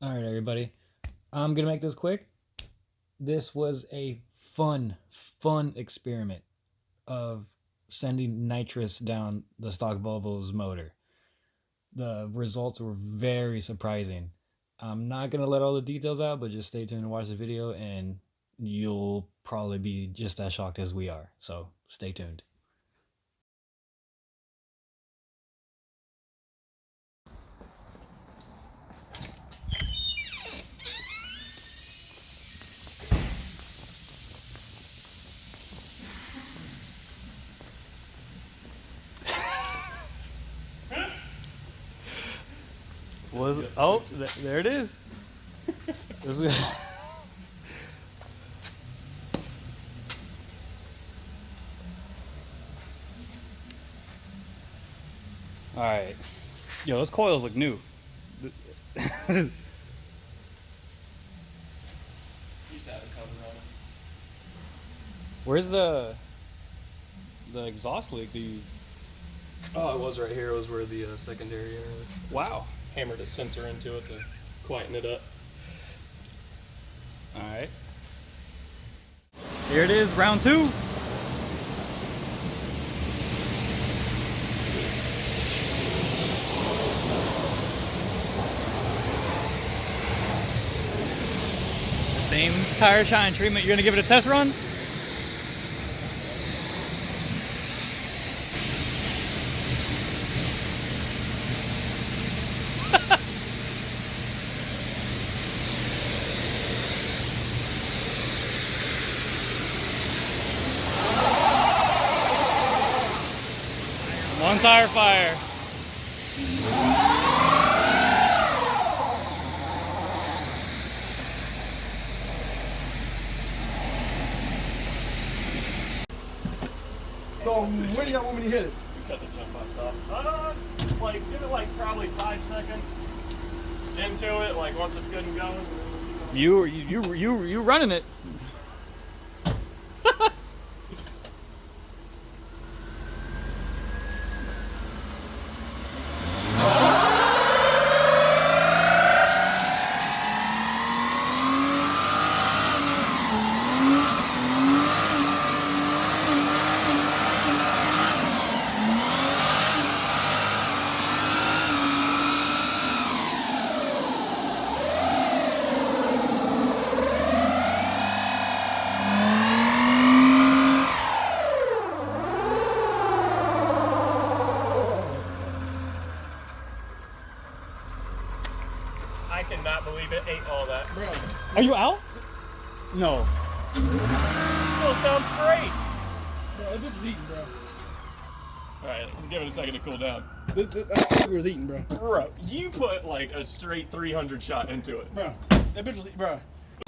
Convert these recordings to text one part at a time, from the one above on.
All right, everybody. I'm going to make this quick. This was a fun experiment of sending nitrous down the stock Volvo's motor. The results were very surprising. I'm not going to let all the details out, but just stay tuned and watch the video, and you'll probably be just as shocked as we are. So stay tuned. There it is. All right. Yo, those coils look new. Used to have a cover on it. Where's the exhaust leak? Oh, it was right here. It was where the secondary air is. Wow. Hammered a sensor into it to quieten it up. All right. Here it is, round 2. The same tire shine treatment. You're gonna give it a test run? One tire fire. So where do y'all want me to hit it? Cut the jump box off. Like give it like probably 5 seconds into it. Like once it's good and going. You running it? I cannot believe it ate all that. Bro. Are you out? No. Still sounds great. Bro, this is eating, bro. Alright, let's give it a second to cool down. That sugar was eating, bro. Bro, you put like a straight 300 shot into it. Bro, that bitch was eating, bro.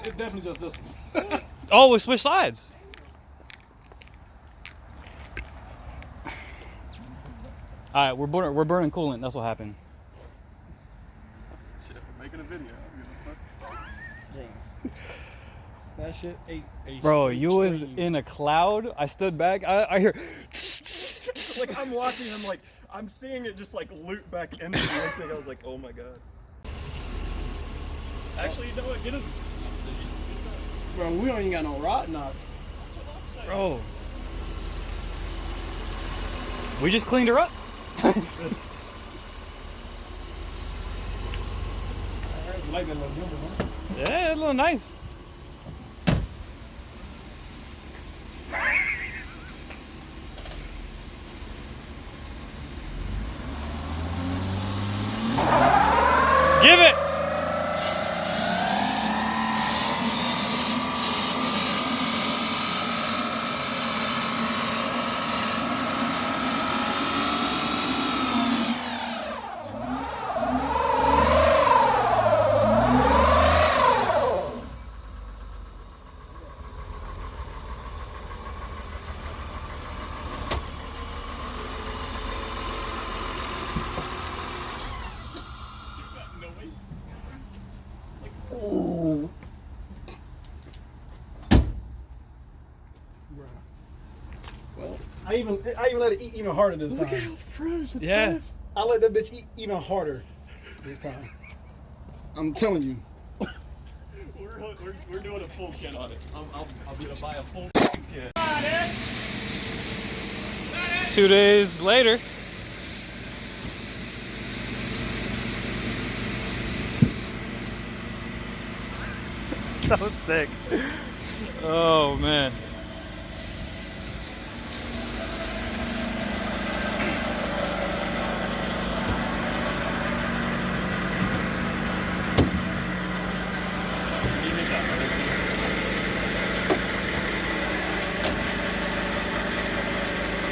It definitely just this one. Oh, we switched sides. All right, we're burning coolant. That's what happened. Shit, we're making a video. Bro. That shit ate a Bro, straight you was stream. in a cloud. I stood back. I hear. Like I'm watching him, like I'm seeing it just like loop back into the thing. I was like, oh my god. Actually, you know what? Get it. Bro, we don't even got no rod knot. That's what I'm saying. Bro, we just cleaned her up. I like that little jumper, huh? Yeah, a little nice. Give it. Ooh. Bro. Well, I even let it eat even harder this time. How frozen Yeah. it is. I let that bitch eat even harder this time. I'm telling you. We're doing a full kit on it. I'll be to buy a full kit. 2 days later. So thick. Oh man.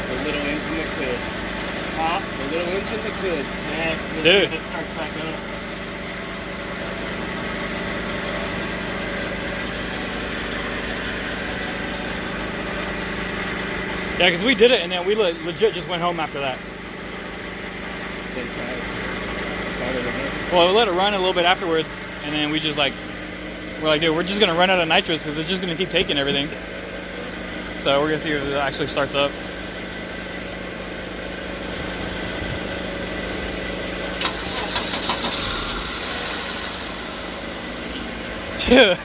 The little engine that could. Huh? The little engine that could. Yeah, let's Dude. see if it starts back up. Yeah, because we did it and then we legit just went home after that. Then try it again. Well, we let it run a little bit afterwards and then we just like, we're like, dude, we're just going to run out of nitrous because it's just going to keep taking everything. So we're going to see if it actually starts up. Got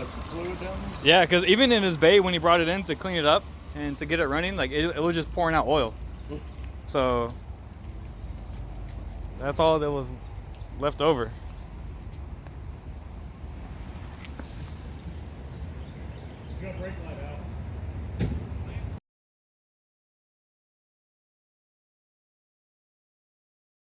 some fluid down there? Yeah, because even in his bay when he brought it in to clean it up and to get it running, like it was just pouring out oil. So that's all that was left over.